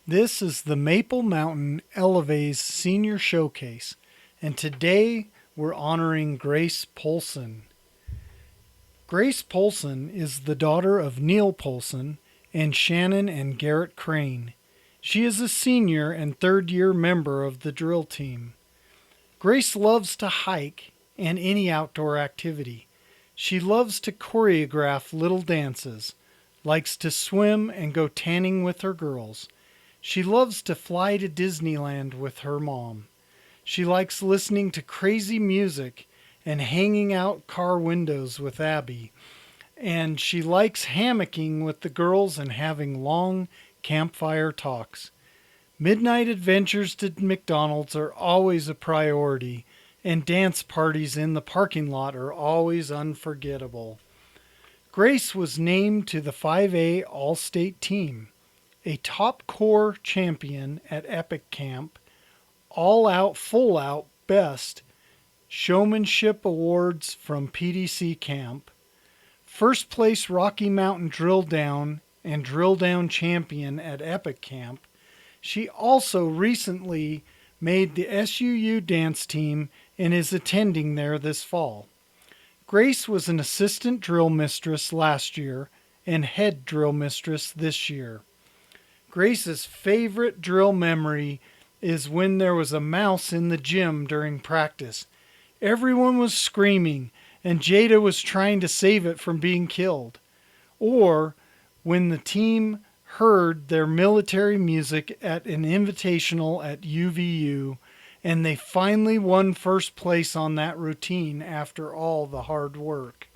This is the Maple Mountain Elleves Senior Showcase, and today we're honoring Grace Poulsen. Grace Poulsen is the daughter of Neil Poulsen and Shannon and Garrett Crane. She is a senior and third year member of the drill team. Grace loves to hike and any outdoor activity. She loves to choreograph little dances, likes to swim and go tanning with her girls. She loves to fly to Disneyland with her mom. She likes listening to crazy music and hanging out car windows with Abby. And she likes hammocking with the girls and having long campfire talks. Midnight adventures to McDonald's are always a priority, and dance parties in the parking lot are always unforgettable. Grace was named to the 5A All State team, a top core champion at Epic Camp, all out, full out, best showmanship awards from PDC Camp, first place Rocky Mountain Drill Down and Drill Down champion at Epic Camp. She also recently made the SUU dance team and is attending there this fall. Grace was an assistant drill mistress last year and head drill mistress this year. Grace's favorite drill memory is when there was a mouse in the gym during practice. Everyone was screaming, and Jada was trying to save it from being killed. Or when the team heard their military music at an invitational at UVU, and they finally won first place on that routine after all the hard work.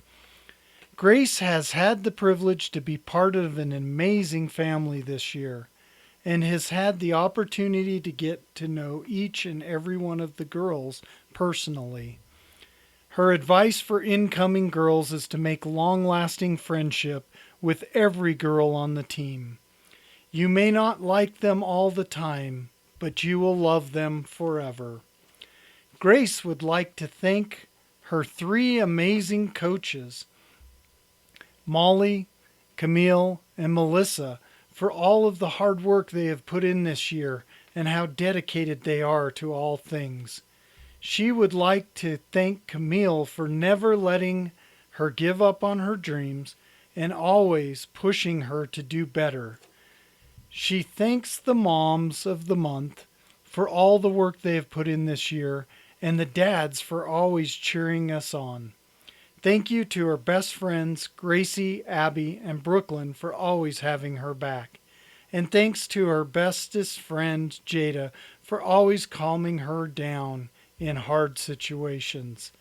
Grace has had the privilege to be part of an amazing family this year and has had the opportunity to get to know each and every one of the girls personally. Her advice for incoming girls is to make long lasting friendship with every girl on the team. You may not like them all the time, but you will love them forever. Grace would like to thank her three amazing coaches, Molly, Camille, and Melissa, for all of the hard work they have put in this year and how dedicated they are to all things. She would like to thank Camille for never letting her give up on her dreams and always pushing her to do better. She thanks the moms of the month for all the work they have put in this year and the dads for always cheering us on. Thank you to her best friends, Gracie, Abby, and Brooklyn, for always having her back. And thanks to her bestest friend, Jada, for always calming her down in hard situations.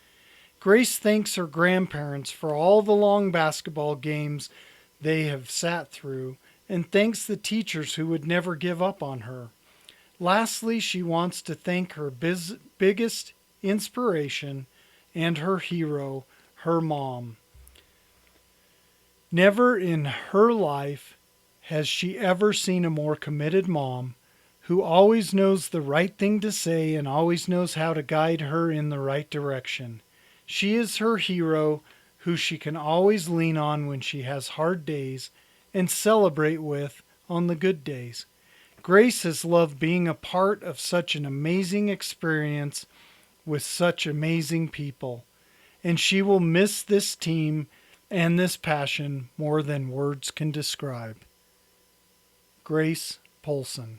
Grace thanks her grandparents for all the long basketball games they have sat through, and thanks the teachers who would never give up on her. Lastly, she wants to thank her biggest inspiration and her hero, her mom. Never in her life has she ever seen a more committed mom who always knows the right thing to say and always knows how to guide her in the right direction. She is her hero who she can always lean on when she has hard days and celebrate with on the good days. Grace has loved being a part of such an amazing experience with such amazing people, and she will miss this team and this passion more than words can describe. Grace Poulsen.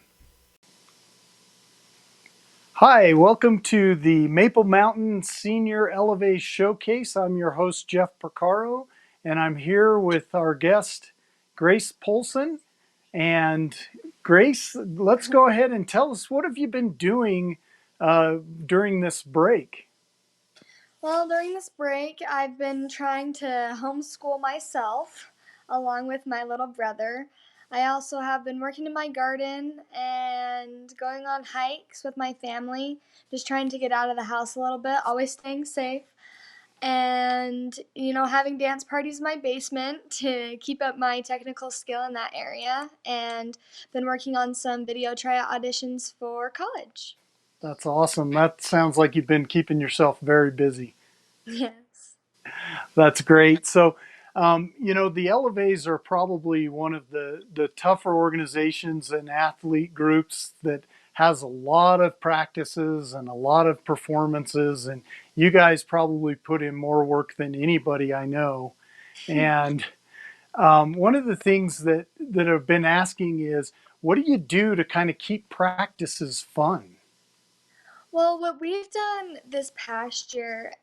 Hi, welcome to the Maple Mountain Senior Elevate Showcase. I'm your host, Jeff Porcaro, and I'm here with our guest, Grace Poulsen. And Grace, let's go ahead and tell us, what have you been doing during this break? Well, during this break, I've been trying to homeschool myself along with my little brother. I also have been working in my garden and going on hikes with my family, just trying to get out of the house a little bit, always staying safe. And, having dance parties in my basement to keep up my technical skill in that area. And been working on some video tryout auditions for college. That's awesome. That sounds like you've been keeping yourself very busy. Yes. That's great. So, The Elleves are probably one of the tougher organizations and athlete groups that has a lot of practices and a lot of performances. And you guys probably put in more work than anybody I know. And one of the things that I've been asking is, what do you do to kind of keep practices fun? Well, what we've done this past year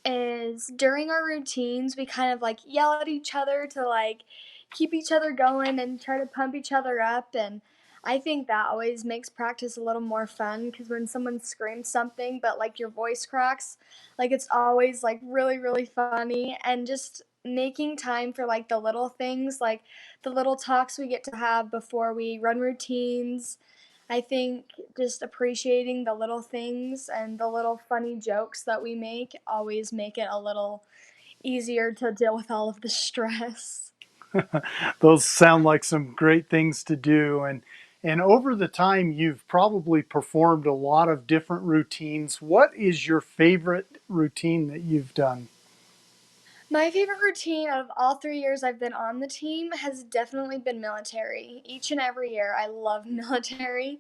is during our routines, we kind of like yell at each other to like keep each other going and try to pump each other up. And I think that always makes practice a little more fun because when someone screams something, but like your voice cracks, like it's always like really, really funny. And just making time for like the little things, like the little talks we get to have before we run routines. I think just appreciating the little things and the little funny jokes that we make always make it a little easier to deal with all of the stress. Those sound like some great things to do. And over the time, you've probably performed a lot of different routines. What is your favorite routine that you've done? My favorite routine out of all 3 years I've been on the team has definitely been military. Each and every year, I love military.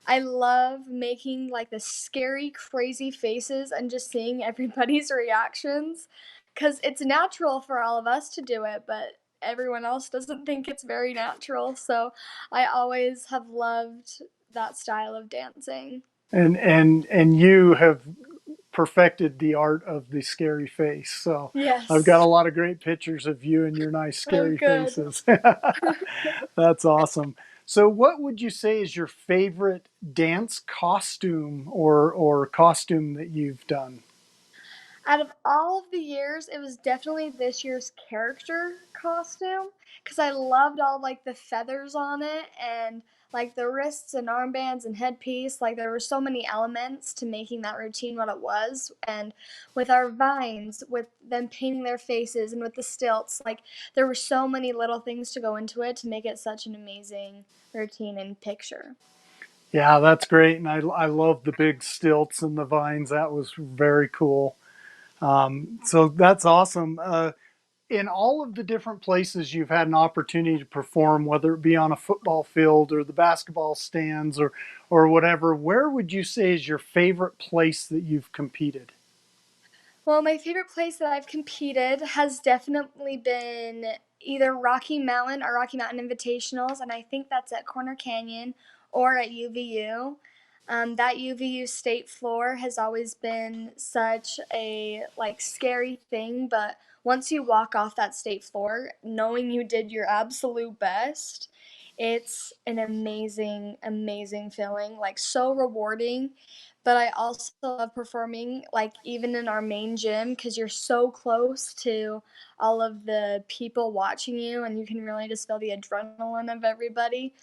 I love making like the scary, crazy faces and just seeing everybody's reactions because it's natural for all of us to do it, but everyone else doesn't think it's very natural. So I always have loved that style of dancing. And you have perfected the art of the scary face. So I've got a Yes. lot of great pictures of you and your nice Oh, scary good. faces. That's awesome. So what would you say is your favorite dance costume or costume that you've done? Out of all of the years, it was definitely this year's character costume because I loved all like the feathers on it and like the wrists and armbands and headpiece. Like there were so many elements to making that routine what it was. And with our vines, with them painting their faces, and with the stilts, like there were so many little things to go into it to make it such an amazing routine and picture. Yeah, that's great. And I love the big stilts and the vines. That was very cool. So that's awesome. In all of the different places you've had an opportunity to perform, whether it be on a football field or the basketball stands or whatever, where would you say is your favorite place that you've competed? Well, my favorite place that I've competed has definitely been either Rocky Mountain or Rocky Mountain Invitationals, and I think that's at Corner Canyon or at UVU. That UVU state floor has always been such a like scary thing, but once you walk off that state floor, knowing you did your absolute best, it's an amazing, amazing feeling. Like so rewarding, but I also love performing, like, even in our main gym because you're so close to all of the people watching you and you can really just feel the adrenaline of everybody.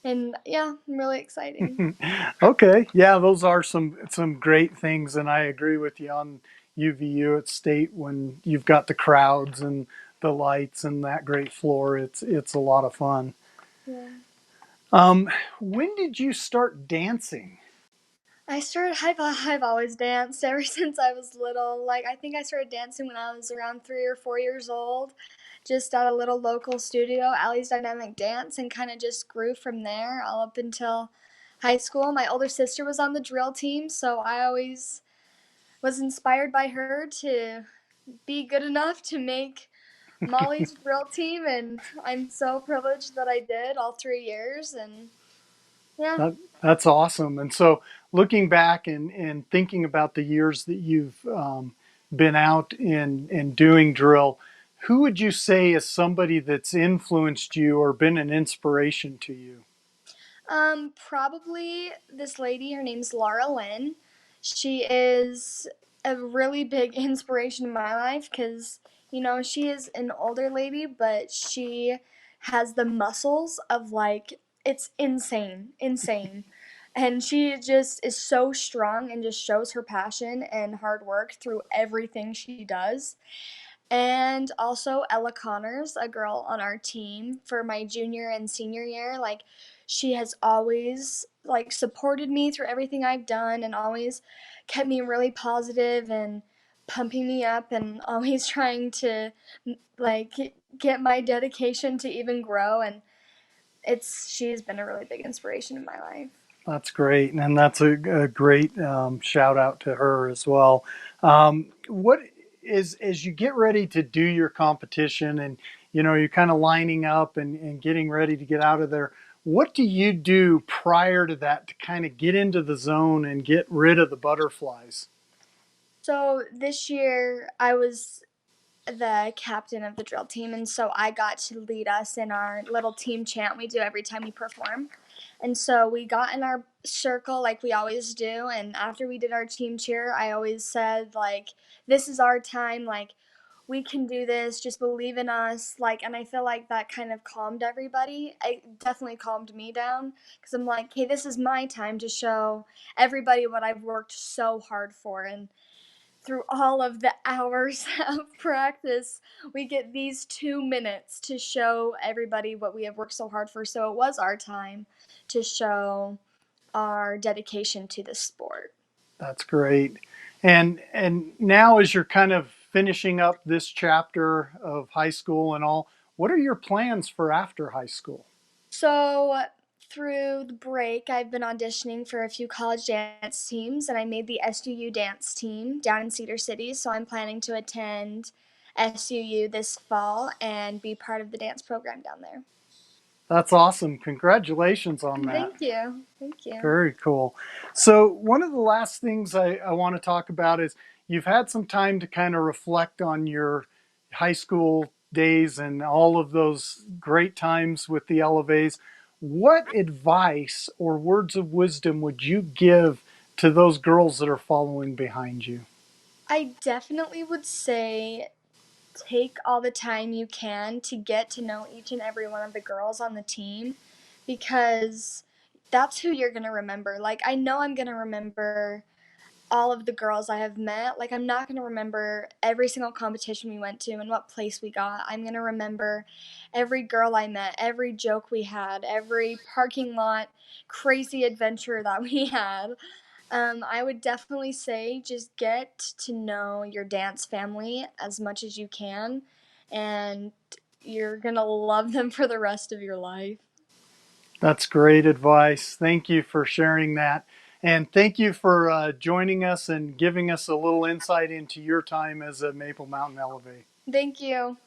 And yeah, really exciting. Okay, yeah, those are some great things, and I agree with you on UVU at State when you've got the crowds and the lights and that great floor. It's a lot of fun. Yeah. Um, when did you start dancing? I've always danced ever since I was little. Like, I think I started dancing when I was around 3 or 4 years old, just at a little local studio, Allie's Dynamic Dance, and kind of just grew from there all up until high school. My older sister was on the drill team, so I always was inspired by her to be good enough to make Molly's drill team, and I'm so privileged that I did all 3 years. And yeah. That's awesome. And so, looking back and thinking about the years that you've been out and doing drill, who would you say is somebody that's influenced you or been an inspiration to you? Probably this lady. Her name's Laura Lynn. She is a really big inspiration in my life because, she is an older lady, but she has the muscles of like, it's insane, insane. And she just is so strong and just shows her passion and hard work through everything she does. And also Ella Connors, a girl on our team for my junior and senior year. Like, she has always like supported me through everything I've done and always kept me really positive and pumping me up and always trying to like get my dedication to even grow, and she's been a really big inspiration in my life. That's great, and that's a great shout out to her as well. What is as you get ready to do your competition, and you're kind of lining up and getting ready to get out of there? What do you do prior to that to kind of get into the zone and get rid of the butterflies? So this year I was the captain of the drill team, and so I got to lead us in our little team chant we do every time we perform. And so we got in our circle like we always do, and after we did our team cheer, I always said like, this is our time, like we can do this, just believe in us, like, and I feel like that kind of calmed everybody. It definitely calmed me down because I'm like, hey, this is my time to show everybody what I've worked so hard for. And through all of the hours of practice, we get these 2 minutes to show everybody what we have worked so hard for. So it was our time to show our dedication to the sport. That's great. And now as you're kind of finishing up this chapter of high school and all, what are your plans for after high school? So through the break, I've been auditioning for a few college dance teams, and I made the SUU dance team down in Cedar City. So I'm planning to attend SUU this fall and be part of the dance program down there. That's awesome. Congratulations on that. Thank you. Thank you. Very cool. So, one of the last things I want to talk about is you've had some time to kind of reflect on your high school days and all of those great times with the Elleves. What advice or words of wisdom would you give to those girls that are following behind you? I definitely would say take all the time you can to get to know each and every one of the girls on the team, because that's who you're going to remember. Like, I know I'm going to remember all of the girls I have met. Like, I'm not going to remember every single competition we went to and what place we got. I'm going to remember every girl I met, every joke we had, every parking lot crazy adventure that we had. I would definitely say just get to know your dance family as much as you can, and you're gonna love them for the rest of your life. That's great advice. Thank you for sharing that. And thank you for joining us and giving us a little insight into your time as a Maple Mountain Elevate. Thank you.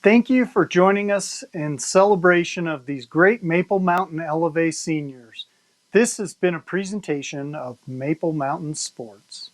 Thank you for joining us in celebration of these great Maple Mountain Elevate seniors. This has been a presentation of Maple Mountain Sports.